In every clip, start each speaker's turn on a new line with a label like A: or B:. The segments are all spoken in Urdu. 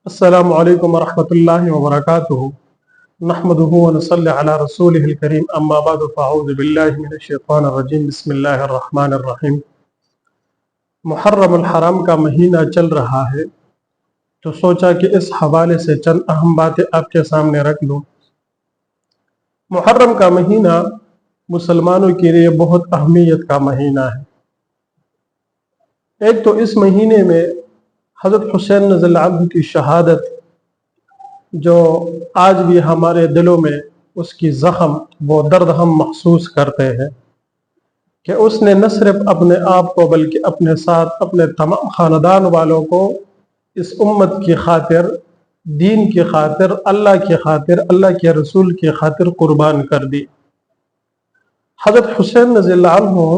A: السلام علیکم ورحمۃ اللہ وبرکاتہ نحمده ونصلی علی رسولہ الکریم اما بعد فاعوذ باللہ من الشیطان الرجیم بسم اللہ الرحمن الرحیم۔ محرم الحرام کا مہینہ چل رہا ہے تو سوچا کہ اس حوالے سے چند اہم باتیں آپ کے سامنے رکھ لوں۔ محرم کا مہینہ مسلمانوں کے لیے بہت اہمیت کا مہینہ ہے۔ ایک تو اس مہینے میں حضرت حسین رضی اللہ عنہ کی شہادت جو آج بھی ہمارے دلوں میں اس کی زخم وہ درد ہم محسوس کرتے ہیں کہ اس نے نہ صرف اپنے آپ کو بلکہ اپنے ساتھ اپنے تمام خاندان والوں کو اس امت کی خاطر، دین کی خاطر، اللہ کی خاطر، اللہ کے رسول کی خاطر قربان کر دی۔ حضرت حسین رضی اللہ عنہ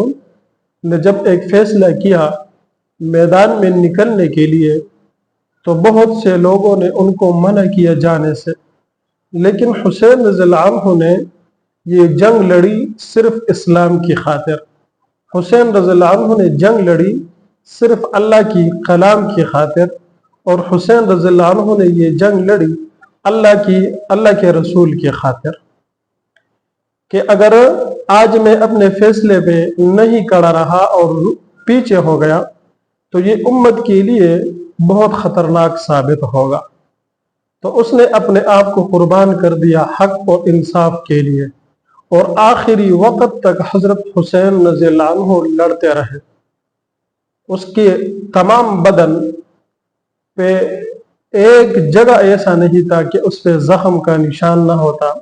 A: نے جب ایک فیصلہ کیا میدان میں نکلنے کے لیے تو بہت سے لوگوں نے ان کو منع کیا جانے سے، لیکن حسین رضی اللہ عنہ نے یہ جنگ لڑی صرف اسلام کی خاطر۔ حسین رضی اللہ عنہ نے جنگ لڑی صرف اللہ کی کلام کی خاطر، اور حسین رضی اللہ عنہ نے یہ جنگ لڑی اللہ کے رسول کی خاطر کہ اگر آج میں اپنے فیصلے پہ نہیں کڑا رہا اور پیچھے ہو گیا تو یہ امت کے لیے بہت خطرناک ثابت ہوگا۔ تو اس نے اپنے آپ کو قربان کر دیا حق اور انصاف کے لیے، اور آخری وقت تک حضرت حسین رضی اللہ عنہ لڑتے رہے۔ اس کے تمام بدن پہ ایک جگہ ایسا نہیں تھا کہ اس پہ زخم کا نشان نہ ہوتا،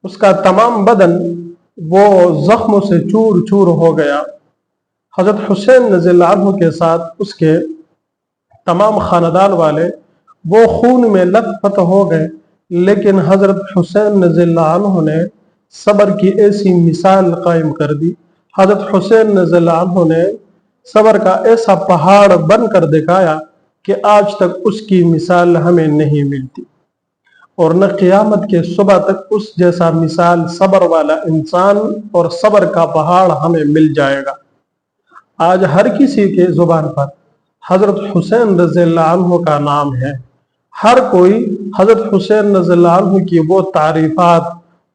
A: اس کا تمام بدن وہ زخموں سے چور چور ہو گیا۔ حضرت حسین رضی اللہ عنہ کے ساتھ اس کے تمام خاندان والے وہ خون میں لت پت ہو گئے، لیکن حضرت حسین رضی اللہ عنہ نے صبر کی ایسی مثال قائم کر دی۔ حضرت حسین رضی اللہ عنہ نے صبر کا ایسا پہاڑ بن کر دکھایا کہ آج تک اس کی مثال ہمیں نہیں ملتی، اور نہ قیامت کے صبح تک اس جیسا مثال صبر والا انسان اور صبر کا پہاڑ ہمیں مل جائے گا۔ آج ہر کسی کے زبان پر حضرت حسین رضی اللہ عنہ کا نام ہے، ہر کوئی حضرت حسین رضی اللہ عنہ کی وہ تعریفات،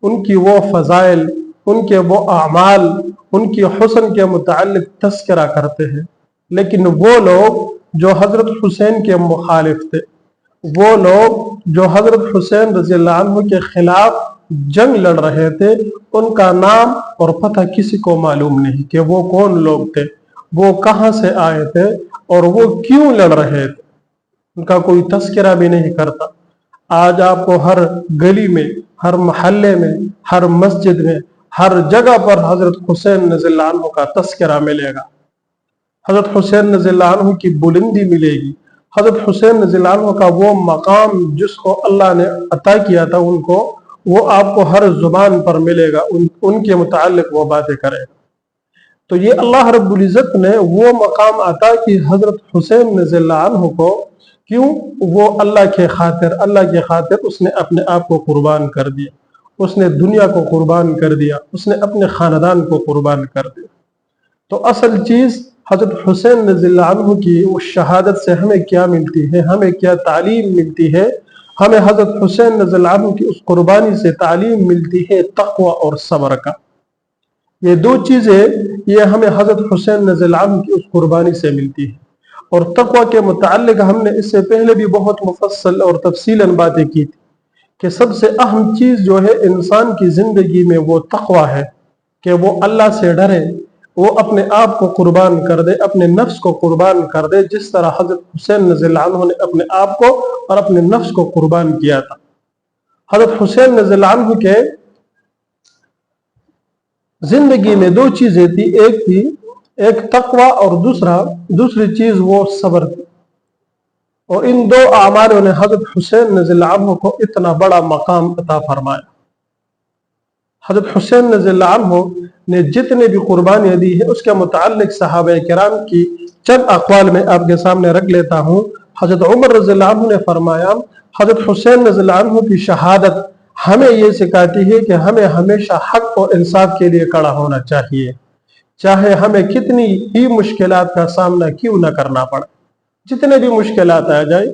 A: ان کی وہ فضائل، ان کے وہ اعمال، ان کی حسن کے متعلق تذکرہ کرتے ہیں، لیکن وہ لوگ جو حضرت حسین کے مخالف تھے، وہ لوگ جو حضرت حسین رضی اللہ عنہ کے خلاف جنگ لڑ رہے تھے، ان کا نام اور پتہ کسی کو معلوم نہیں کہ وہ کون لوگ تھے، وہ کہاں سے آئے تھے اور وہ کیوں لڑ رہے تھے، ان کا کوئی تذکرہ بھی نہیں کرتا۔ آج آپ کو ہر گلی میں، ہر محلے میں، ہر مسجد میں، ہر جگہ پر حضرت حسین رضی اللہ عنہ کا تذکرہ ملے گا، حضرت حسین رضی اللہ عنہ کی بلندی ملے گی، حضرت حسین رضی اللہ عنہ کا وہ مقام جس کو اللہ نے عطا کیا تھا ان کو، وہ آپ کو ہر زبان پر ملے گا، ان کے متعلق وہ باتیں کرے گا۔ تو یہ اللہ رب العزت نے وہ مقام عطا کی حضرت حسین رضی اللہ عنہ کو، کیوں؟ وہ اللہ کے خاطر اس نے اپنے آپ کو قربان کر دیا، اس نے دنیا کو قربان کر دیا، اس نے اپنے خاندان کو قربان کر دیا۔ تو اصل چیز حضرت حسین رضی اللہ عنہ کی اس شہادت سے ہمیں کیا ملتی ہے، ہمیں کیا تعلیم ملتی ہے؟ ہمیں حضرت حسین رضی اللہ عنہ کی اس قربانی سے تعلیم ملتی ہے تقوی اور صبر کا۔ یہ دو چیزیں یہ ہمیں حضرت حسین رضی اللہ عنہ کی اس قربانی سے ملتی ہے۔ اور تقوی کے متعلق ہم نے اس سے پہلے بھی بہت مفصل اور تفصیلاً باتیں کی تھی کہ سب سے اہم چیز جو ہے انسان کی زندگی میں وہ تقوی ہے کہ وہ اللہ سے ڈرے، وہ اپنے آپ کو قربان کر دے، اپنے نفس کو قربان کر دے، جس طرح حضرت حسین رضی اللہ عنہ نے اپنے آپ کو اور اپنے نفس کو قربان کیا تھا۔ حضرت حسین رضی اللہ عنہ کے زندگی میں دو چیزیں تھی، ایک تقوی اور دوسری چیز وہ صبر تھی، اور ان دو اعمالوں نے حضرت حسین رضی اللہ عنہ کو اتنا بڑا مقام عطا فرمایا۔ حضرت حسین رضی اللہ عنہ نے جتنے بھی قربانیاں دی ہے اس کے متعلق صحابہ کرام کی چند اقوال میں آپ کے سامنے رکھ لیتا ہوں۔ حضرت عمر رضی اللہ عنہ نے فرمایا، حضرت حسین رضی اللہ عنہ کی شہادت ہمیں یہ سکھاتی ہے کہ ہمیں ہمیشہ حق اور انصاف کے لیے کھڑا ہونا چاہیے، چاہے ہمیں کتنی ہی مشکلات کا سامنا کیوں نہ کرنا پڑے، جتنے بھی مشکلات آ جائے،